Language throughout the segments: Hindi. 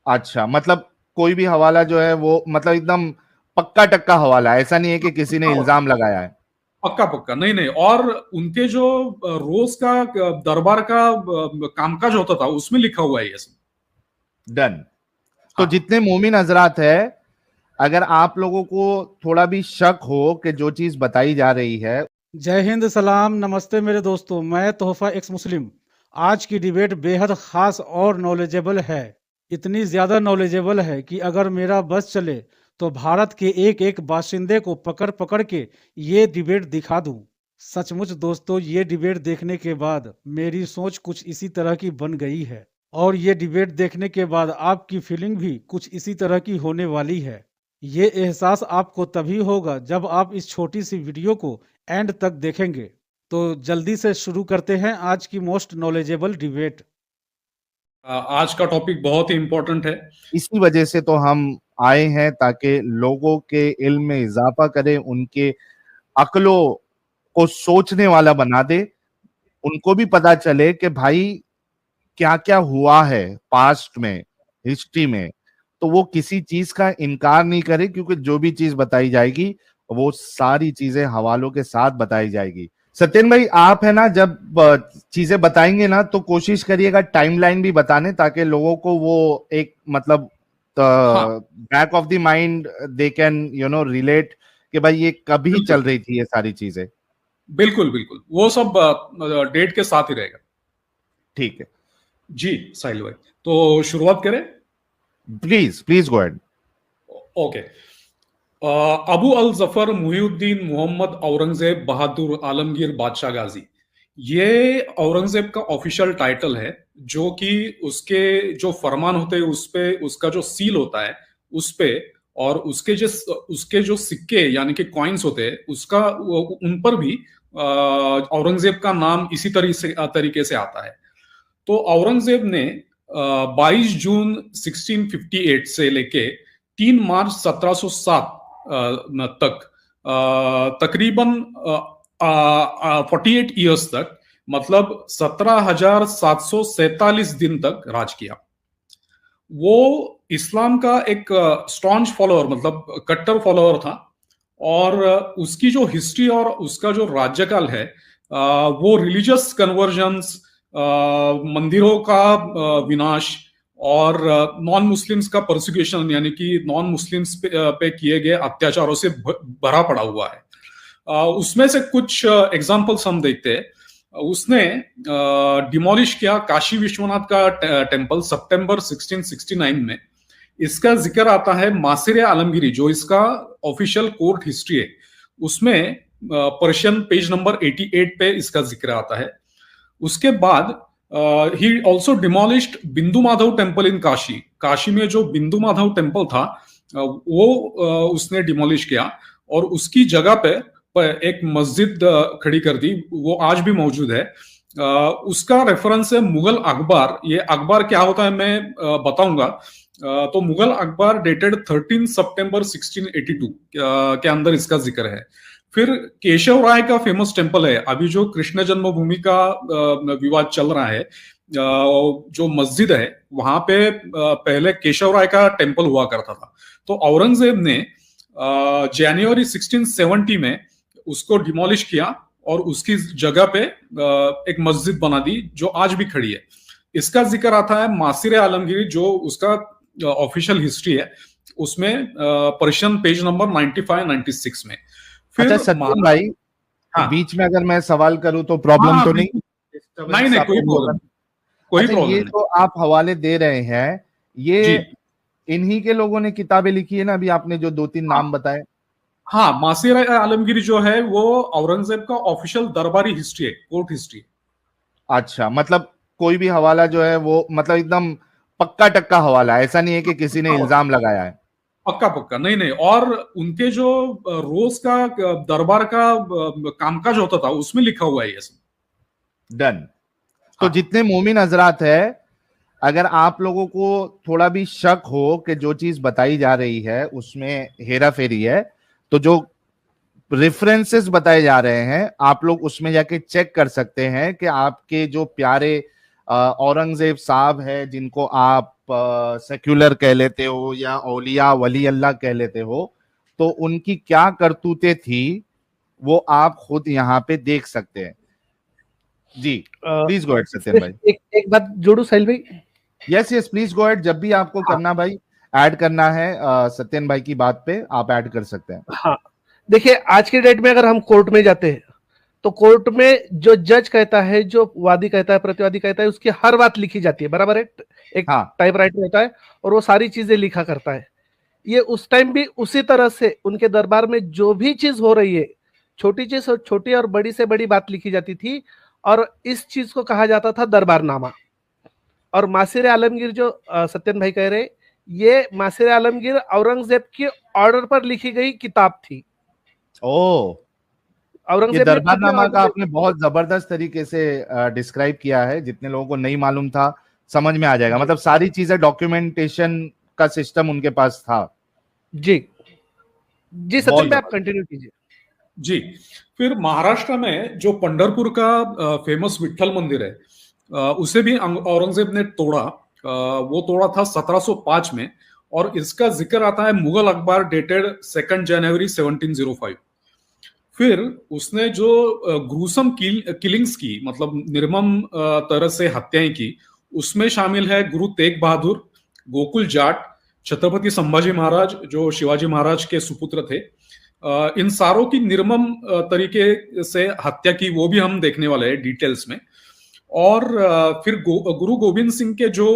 अच्छा, मतलब कोई भी हवाला जो है वो मतलब एकदम पक्का टक्का हवाला है, ऐसा नहीं है कि किसी ने इल्जाम लगाया है। पक्का पक्का, नहीं नहीं। और उनके जो रोज का दरबार का कामकाज होता था उसमें लिखा हुआ है ये सब। डन। तो हाँ। जितने मोमिन हजरात है, अगर आप लोगों को थोड़ा भी शक हो कि जो चीज बताई जा रही है। जय हिंद, सलाम, नमस्ते मेरे दोस्तों। मैं तोहफा एक्स मुस्लिम। आज की डिबेट बेहद खास और नॉलेजेबल है। इतनी ज़्यादा नॉलेजेबल है कि अगर मेरा बस चले तो भारत के एक एक बाशिंदे को पकड़ पकड़ के ये डिबेट दिखा दूं। सचमुच दोस्तों, ये डिबेट देखने के बाद मेरी सोच कुछ इसी तरह की बन गई है, और ये डिबेट देखने के बाद आपकी फीलिंग भी कुछ इसी तरह की होने वाली है। ये एहसास आपको तभी होगा जब आप इस छोटी सी वीडियो को एंड तक देखेंगे। तो जल्दी से शुरू करते हैं आज की मोस्ट नॉलेजेबल डिबेट। आज का टॉपिक बहुत ही इंपॉर्टेंट है। इसी वजह से तो हम आए हैं, ताकि लोगों के इल्म में इजाफा करें, उनके अक्लों को सोचने वाला बना दे, उनको भी पता चले कि भाई क्या क्या हुआ है पास्ट में, हिस्ट्री में। तो वो किसी चीज का इनकार नहीं करे, क्योंकि जो भी चीज बताई जाएगी वो सारी चीजें हवालों के साथ बताई जाएगी। सत्यन भाई, आप है ना, जब चीजें बताएंगे ना तो कोशिश करिएगा टाइमलाइन भी बताने, ताकि लोगों को वो एक मतलब हाँ back of the mind they can relate कि भाई ये कभी बिल्कुल चल रही थी ये सारी चीजें। बिल्कुल बिल्कुल, वो सब डेट के साथ ही रहेगा। ठीक है, जी साहिल भाई, तो शुरुआत करें। Please please go ahead. Okay. Abu al Zafar Muhiuddin Muhammad Aurangzeb Bahadur Alamgir Badshah Ghazi, ये औरंगजेब का ऑफिशियल टाइटल है, जो कि उसके जो फरमान होते हैं उस पे उसका जो सील होता है उस पे, और उसके जो सिक्के यानी कि कॉइन्स होते हैं उसका उन पर भी औरंगजेब का नाम इसी तरीके से आता है। तो औरंगजेब ने 22 जून 1658 से लेके 3 मार्च 1707 तक तकरीबन 48 ईयर्स तक, मतलब 17,747 दिन तक राज किया। वो इस्लाम का एक स्टॉन्च फॉलोअर, मतलब कट्टर फॉलोअर था। और उसकी जो हिस्ट्री और उसका जो राज्यकाल है, वो रिलीजियस कन्वर्जन्स, मंदिरों का विनाश, और नॉन मुस्लिम्स का परसिक्यूशन यानी कि नॉन मुस्लिम्स पे किए गए अत्याचारों से भरा पड़ा हुआ है। उसमें से कुछ एग्जांपल्स हम देखते हैं। उसने डिमोलिश किया काशी विश्वनाथ का टेम्पल सितंबर 1669 में। इसका जिक्र आता है मासिर आलमगिरी, जो इसका ऑफिशियल कोर्ट हिस्ट्री है, उसमें पर्शियन पेज नंबर 88 पे इसका जिक्र आता है। उसके बाद ही ऑल्सो डिमोलिश्ड बिंदु माधव टेम्पल इन काशी। काशी में जो बिंदु माधव टेम्पल था वो उसने डिमोलिश किया, और उसकी जगह पे एक मस्जिद खड़ी कर दी, वो आज भी मौजूद है। उसका रेफरेंस है मुगल अखबार। ये अखबार क्या होता है मैं बताऊंगा। तो मुगल अखबार डेटेड 13 सितंबर 1682 के अंदर इसका जिक्र है। फिर केशव राय का फेमस टेम्पल है, अभी जो कृष्ण जन्मभूमि का विवाद चल रहा है, जो मस्जिद है वहां पे पहले केशव राय का टेम्पल हुआ करता था। तो औरंगजेब ने जनवरी 1670 में उसको डिमोलिश किया और उसकी जगह पे एक मस्जिद बना दी, जो आज भी खड़ी है। इसका जिक्र आता है मासिर आलमगिरी, जो उसका ऑफिशियल हिस्ट्री है, उसमें पर्शियन पेज नंबर 95-96 में। फिर अच्छा सत्यम भाई, हाँ बीच में अगर मैं सवाल करूं तो प्रॉब्लम हाँ तो नहीं? बिल्कुल। नहीं डिस्टरबेंस नहीं, कोई आपको नहीं होगा? प्रॉब्लम, कोई अच्छा, प्रॉब्लम ये नहीं। जो आप हवाले दे रहे हैं, ये जी इन्हीं के लोगों ने किताबें लिखी है ना, अभी आपने जो दो तीन हाँ नाम बताए? हाँ, मासिर आलमगिरी जो है वो औरंगजेब का ऑफिशियल दरबारी हिस्ट्री है, कोर्ट हिस्ट्री है। अच्छा, मतलब कोई भी हवाला जो है वो मतलब एकदम पक्का टक्का हवाला है, ऐसा नहीं है कि किसी ने इल्जाम लगाया है। पक्का पक्का, नहीं नहीं। और उनके जो रोज का दरबार का कामकाज होता था उसमें लिखा हुआ है ये सब। डन। तो हाँ जितने मोमिन हजरात है, अगर आप लोगों को थोड़ा भी शक हो कि जो चीज बताई जा रही है उसमें हेरा फेरी है, तो जो रेफरेंसेस बताए जा रहे हैं आप लोग उसमें जाके चेक कर सकते हैं कि आपके जो प्यारे औरंगजेब साहब है जिनको आप सेक्युलर कह लेते हो या औलिया वली अल्लाह कह लेते हो, तो उनकी क्या करतूतें थी वो आप खुद यहाँ पे देख सकते हैं। जी प्लीज गो अहेड सत्यन भाई। एक बात जोड़ू साहिल भाई। Yes yes please go ahead, जब भी आपको करना भाई ऐड करना है सत्यन भाई की बात पे आप ऐड कर सकते हैं। हाँ देखिए, आज के डेट में अगर हम कोर्ट में जाते हैं तो कोर्ट में जो जज कहता है, जो वादी कहता है, प्रतिवादी कहता है, उसकी हर बात लिखी जाती है, बराबर है। एक टाइपराइटर होता है और वो सारी चीजें लिखा करता है। ये उस टाइम भी उसी तरह से उनके दरबार में जो भी चीज हो रही है, छोटी चीज और छोटी और बड़ी से बड़ी बात लिखी जाती थी, और इस चीज को कहा जाता था दरबारनामा। और मासिर आलमगीर जो सत्यन भाई कह रहे, ये मासिर आलमगीर औरंगजेब के ऑर्डर पर लिखी गई किताब थी। औरंगजेब दरबारनामा का आपने बहुत जबरदस्त तरीके से डिस्क्राइब किया है, जितने लोगों को नहीं मालूम था समझ में आ जाएगा। मतलब सारी चीजें डॉक्यूमेंटेशन का सिस्टम उनके पास था। जी जी सत्यन भाई आप कंटिन्यू कीजिए। जी, फिर महाराष्ट्र में जो पंढरपुर का फेमस विठल मंदिर है, उसे भी औरंगजेब ने तोड़ा। वो तोड़ा था 1705 में, और इसका जिक्र आता है मुगल अखबार डेटेड 2 जनवरी 1705। फिर उसने जो ग्रूसम किलिंग्स की, मतलब निर्मम तरह से हत्याएं की, उसमें शामिल है गुरु तेग बहादुर, गोकुल जाट, छत्रपति संभाजी महाराज जो शिवाजी महाराज के सुपुत्र थे। इन सारों की निर्मम तरीके से हत्या की, वो भी हम देखने वाले हैं डिटेल्स में। और फिर गुरु गोविंद सिंह के जो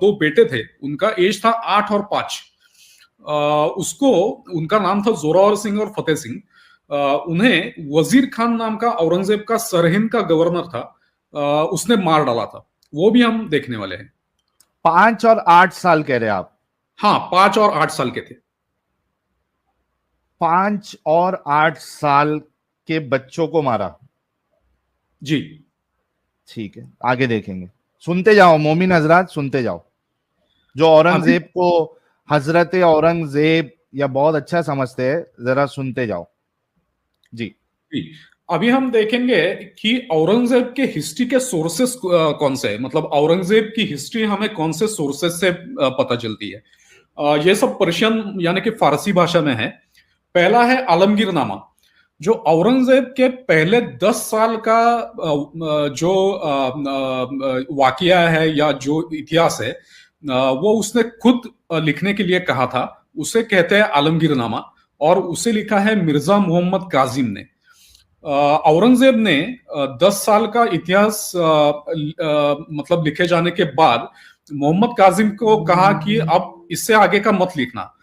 2 बेटे थे, उनका एज था 8 और 5। उसको, उनका नाम था जोरावर सिंह और फतेह सिंह। उन्हें वजीर खान नाम का औरंगजेब का सरहिंद का गवर्नर था, उसने मार डाला था। वो भी हम देखने वाले हैं। 5 और 8 साल कह रहे हैं आप? हाँ, 5 और 8 साल के थे। 5 और 8 साल के बच्चों को मारा? जी ठीक है, आगे देखेंगे। सुनते जाओ मोमिन हजरात, सुनते जाओ। जो औरंगजेब को हजरत औरंगजेब या बहुत अच्छा समझते हैं, जरा सुनते जाओ। जी अभी हम देखेंगे कि औरंगजेब के हिस्ट्री के सोर्सेस कौन से हैं। मतलब औरंगजेब की हिस्ट्री हमें कौन से सोर्सेस से पता चलती है। ये सब पर्शियन यानी कि फारसी भाषा में है। पहला है आलमगीरनामा, जो औरंगजेब के पहले 10 साल का जो वाकया है या जो इतिहास है, वो उसने खुद लिखने के लिए कहा था। उसे कहते हैं आलमगीरनामा, और उसे लिखा है मिर्जा मोहम्मद काजिम ने। औरंगजेब ने 10 साल का इतिहास मतलब लिखे जाने के बाद मोहम्मद काजिम को कहा कि अब इससे आगे का मत लिखना।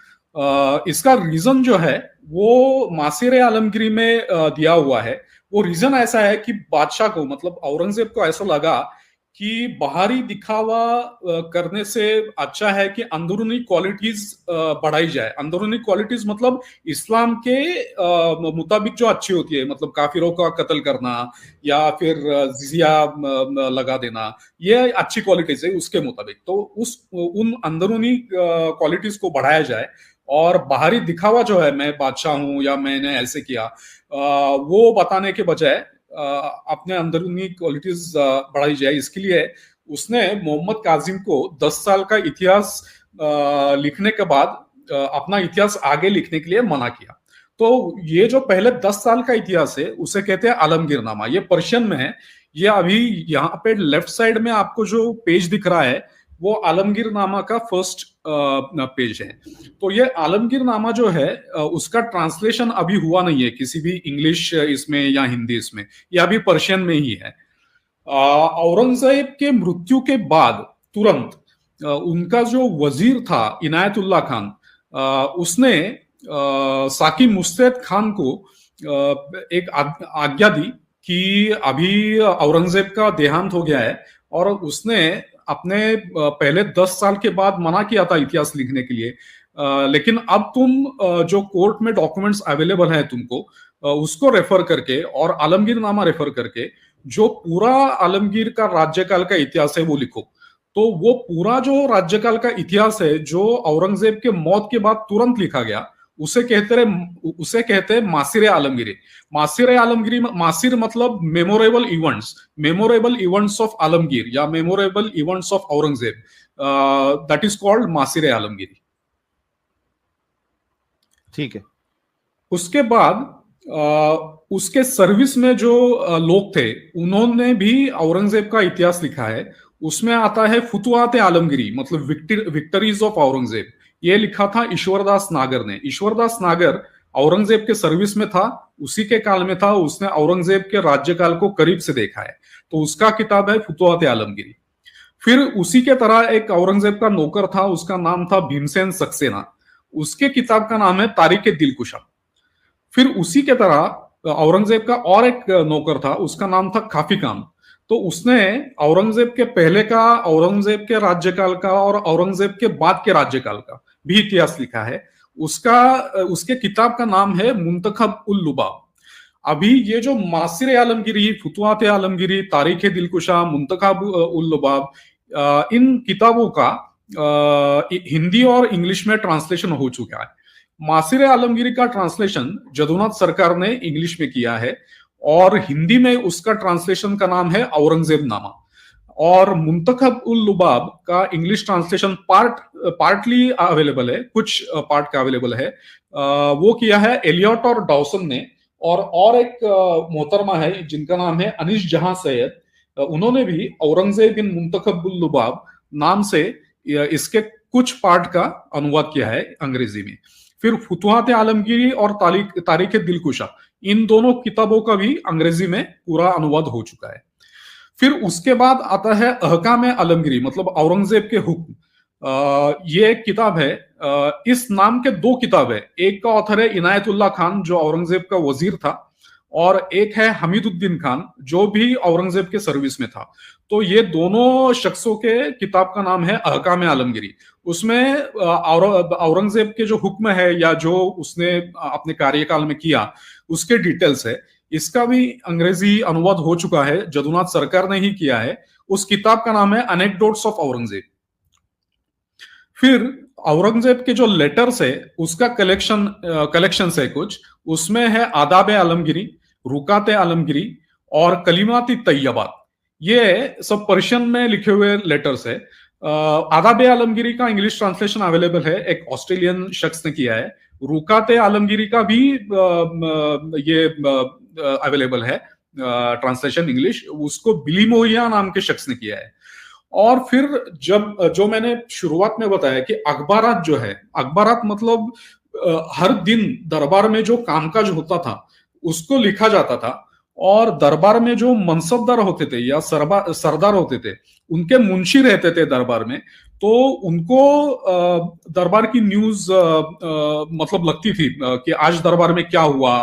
इसका रीजन जो है वो मासिर आलमगीरी में दिया हुआ है। वो रीजन ऐसा है कि बादशाह को, मतलब औरंगजेब को ऐसा लगा कि बाहरी दिखावा करने से अच्छा है कि अंदरूनी क्वालिटीज बढ़ाई जाए। अंदरूनी क्वालिटीज मतलब इस्लाम के मुताबिक जो अच्छी होती है, मतलब काफिरों का कत्ल करना या फिर जिजिया लगा देना, ये अच्छी क्वालिटीज है उसके मुताबिक। तो उन अंदरूनी क्वालिटीज को बढ़ाया जाए, और बाहरी दिखावा जो है मैं बादशाह हूं या मैंने ऐसे किया, वो बताने के बजाय अपने अंदरूनी क्वालिटीज बढ़ाई जाए। इसके लिए उसने मोहम्मद काजिम को 10 साल का इतिहास लिखने के बाद अपना इतिहास आगे लिखने के लिए मना किया। तो ये जो पहले 10 साल का इतिहास है उसे कहते हैं आलमगीरनामा। ये पर्शियन में है। ये अभी यहाँ पे लेफ्ट साइड में आपको जो पेज दिख रहा है वो आलमगीरनामा का फर्स्ट पेज है। तो ये आलमगीरनामा जो है उसका ट्रांसलेशन अभी हुआ नहीं है किसी भी इंग्लिश इसमें या हिंदी इसमें, ये अभी पर्शियन में ही है। औरंगजेब के मृत्यु के बाद तुरंत उनका जो वजीर था इनायतुल्लाह खान, उसने साकी मुस्तैद खान को एक आज्ञा दी कि अभी औरंगजेब का देहांत हो गया है, और उसने अपने पहले 10 साल के बाद मना किया था इतिहास लिखने के लिए। लेकिन अब तुम जो कोर्ट में डॉक्यूमेंट्स अवेलेबल है तुमको, उसको रेफर करके और आलमगीरनामा रेफर करके जो पूरा आलमगीर का राज्यकाल का इतिहास है वो लिखो। तो वो पूरा जो राज्यकाल का इतिहास है जो औरंगजेब के मौत के बाद तुरंत लिखा गया, उसे कहते हैं मासिर आलमगीरी। मासिर आलमगीरी, मासिर मतलब मेमोरेबल इवेंट्स ऑफ आलमगीर या memorable events of Aurangzeb, that is called Maasir Alamgiri. ठीक है। उसके बाद उसके सर्विस में जो लोग थे उन्होंने भी औरंगजेब का इतिहास लिखा है। उसमें आता है फुतुआत आलमगीरी, मतलब विक्टरीज ऑफ औरंगजेब। ये लिखा था ईश्वरदास नागर ने। ईश्वरदास नागर औरंगजेब के सर्विस में था, उसी के काल में था, उसने औरंगजेब के राज्यकाल को करीब से देखा है, तो उसका किताब है फुतुआत आलमगीरी। फिर उसी के तरह एक औरंगजेब का नौकर था, उसका नाम था भीमसेन सक्सेना, उसके किताब का नाम है तारीख दिलकुशा। फिर उसी के तरह औरंगजेब का और एक नौकर था, उसका नाम था काफी खान। तो उसने औरंगजेब के पहले का, औरंगजेब के राज्यकाल का और औरंगजेब के बाद के राज्यकाल का भी इतिहास लिखा है। उसके किताब का नाम है मुंतखब उल लुबाब। अभी ये जो मासिर आलमगीरी, फुतुआत आलमगीरी, तारीख दिलकुशा, मुंतखब उल लुबाब, इन किताबों का हिंदी और इंग्लिश में ट्रांसलेशन हो चुका है। मासिर आलमगीरी का ट्रांसलेशन जदुनाथ सरकार ने इंग्लिश में किया है और हिंदी में उसका ट्रांसलेशन का नाम है औरंगजेब नामा। और मुंतखब उल लुबाब का इंग्लिश ट्रांसलेशन पार्टली अवेलेबल है, कुछ पार्ट का अवेलेबल है। वो किया है एलियट और डॉसन ने, और एक मोहतरमा है जिनका नाम है अनीश जहां सैयद, उन्होंने भी औरंगजेब इन मुंतखब उल लुबाब नाम से इसके कुछ पार्ट का अनुवाद किया है अंग्रेजी में। फिर फुतुहात आलमगीरी और तारीख दिलकुशा, इन दोनों किताबों का भी अंग्रेजी में पूरा अनुवाद हो चुका है। फिर उसके बाद आता है अहकाम आलमगीरी, मतलब औरंगजेब के हुक्म। ये एक किताब है, इस नाम के दो किताब है। एक का ऑथर है इनायतुल्लाह खान जो औरंगजेब का वजीर था, और एक है हमीदुद्दीन खान जो भी औरंगजेब के सर्विस में था। तो ये दोनों शख्सों के किताब का नाम है अहकाम आलमगीरी। उसमें औरंगजेब के जो हुक्म है या जो उसने अपने कार्यकाल में किया उसके डिटेल्स है। इसका भी अंग्रेजी अनुवाद हो चुका है, जदुनाथ सरकार ने ही किया है। उस किताब का नाम है अनेक्डोट्स ऑफ औरंगजेब। फिर औरंगजेब के जो लेटर्स है उसका कलेक्शन है कुछ, उसमें है आदाब आलमगीरी, रुकात आलमगीरी और कलिमात तैयबात। ये सब पर्शियन में लिखे हुए लेटर्स है। आदाब आलमगीरी का इंग्लिश ट्रांसलेशन अवेलेबल है, एक ऑस्ट्रेलियन शख्स ने किया है। रुकात आलमगीरी का भी ये अवेलेबल है ट्रांसलेशन इंग्लिश, उसको बिली मोहिया नाम के शख्स ने किया है। और फिर जब जो मैंने शुरुआत में बताया कि अखबारात जो है, अखबारात मतलब हर दिन दरबार में जो कामकाज होता था उसको लिखा जाता था, और दरबार में जो मनसबदार होते थे या सरदार होते थे उनके मुंशी रहते थे दरबार में, तो उनको दरबार की न्यूज मतलब लगती थी कि आज दरबार में क्या हुआ,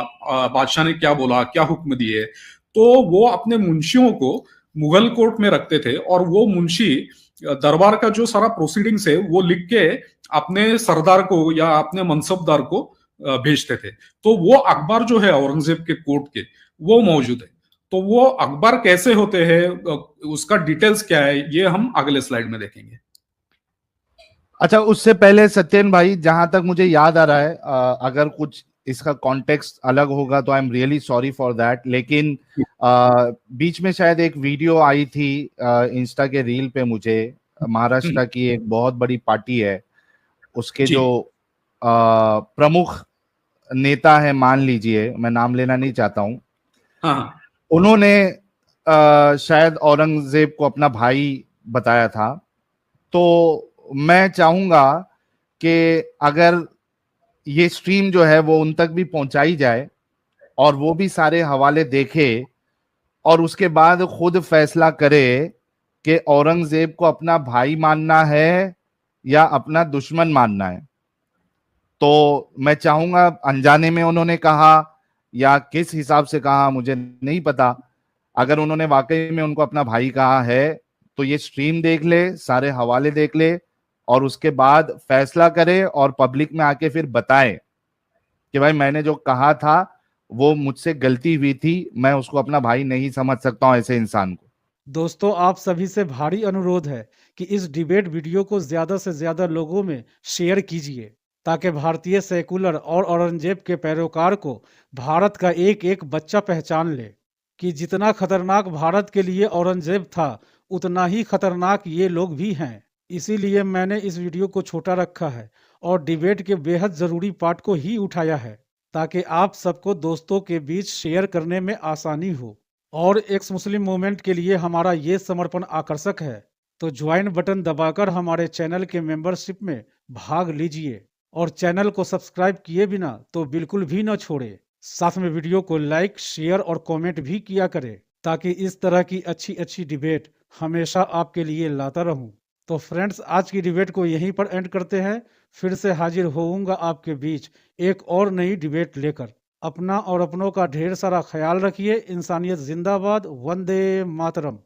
बादशाह ने क्या बोला, क्या हुक्म दिए। तो वो अपने मुंशियों को मुगल कोर्ट में रखते थे और वो मुंशी दरबार का जो सारा प्रोसीडिंग्स है वो लिख के अपने सरदार को या अपने मनसबदार को भेजते थे। तो वो अखबार जो है औरंगजेब के कोर्ट के वो मौजूद है। तो वो अखबार कैसे होते हैं, उसका डिटेल्स क्या है, ये हम अगले स्लाइड में देखेंगे। अच्छा, उससे पहले सत्येन भाई, जहां तक मुझे याद आ रहा है, अगर कुछ इसका कॉन्टेक्स्ट अलग होगा तो I am really sorry for that, लेकिन बीच में शायद एक वीडियो आई थी इंस्टा के रील पे मुझे, महाराष्ट्र की एक बहुत बड़ी पार्टी है, उसके जो प्रमुख नेता है, मान लीजिए, मैं नाम लेना नहीं चाहता हूं, हाँ। उन्होंने शायद औरंगजेब को अपना भाई बताया था। तो मैं चाहूंगा कि अगर ये स्ट्रीम जो है वो उन तक भी पहुंचाई जाए और वो भी सारे हवाले देखे और उसके बाद खुद फैसला करे कि औरंगजेब को अपना भाई मानना है या अपना दुश्मन मानना है। तो मैं चाहूंगा, अनजाने में उन्होंने कहा या किस हिसाब से कहा मुझे नहीं पता, अगर उन्होंने वाकई में उनको अपना भाई कहा है तो ये स्ट्रीम देख ले, सारे हवाले देख ले और उसके बाद फैसला करे और पब्लिक में आके फिर बताए कि भाई मैंने जो कहा था वो मुझसे गलती हुई थी, मैं उसको अपना भाई नहीं समझ सकता हूं ऐसे इंसान को। दोस्तों, आप सभी से भारी अनुरोध है कि इस डिबेट वीडियो को ज्यादा से ज्यादा लोगों में शेयर कीजिए। ताकि भारतीय सेकुलर और औरंगजेब के पैरोकार को भारत का एक एक बच्चा पहचान ले कि जितना खतरनाक भारत के लिए औरंगजेब था, उतना ही खतरनाक ये लोग भी हैं। इसीलिए मैंने इस वीडियो को छोटा रखा है और डिबेट के बेहद ज़रूरी पार्ट को ही उठाया है, ताकि आप सबको दोस्तों के बीच शेयर करने में आसानी हो। और एक्स मुस्लिम मूवमेंट के लिए हमारा ये समर्पण आकर्षक है, तो ज्वाइन बटन दबाकर हमारे चैनल के मेंबरशिप में भाग लीजिए और चैनल को सब्सक्राइब किए बिना तो बिल्कुल भी न छोड़े। साथ में वीडियो को लाइक, शेयर और कमेंट भी किया करें, ताकि इस तरह की अच्छी अच्छी डिबेट हमेशा आपके लिए लाता रहूं। तो फ्रेंड्स, आज की डिबेट को यहीं पर एंड करते हैं। फिर से हाजिर होऊंगा आपके बीच एक और नई डिबेट लेकर। अपना और अपनों का ढेर सारा ख्याल रखिए। इंसानियत जिंदाबाद। वंदे मातरम।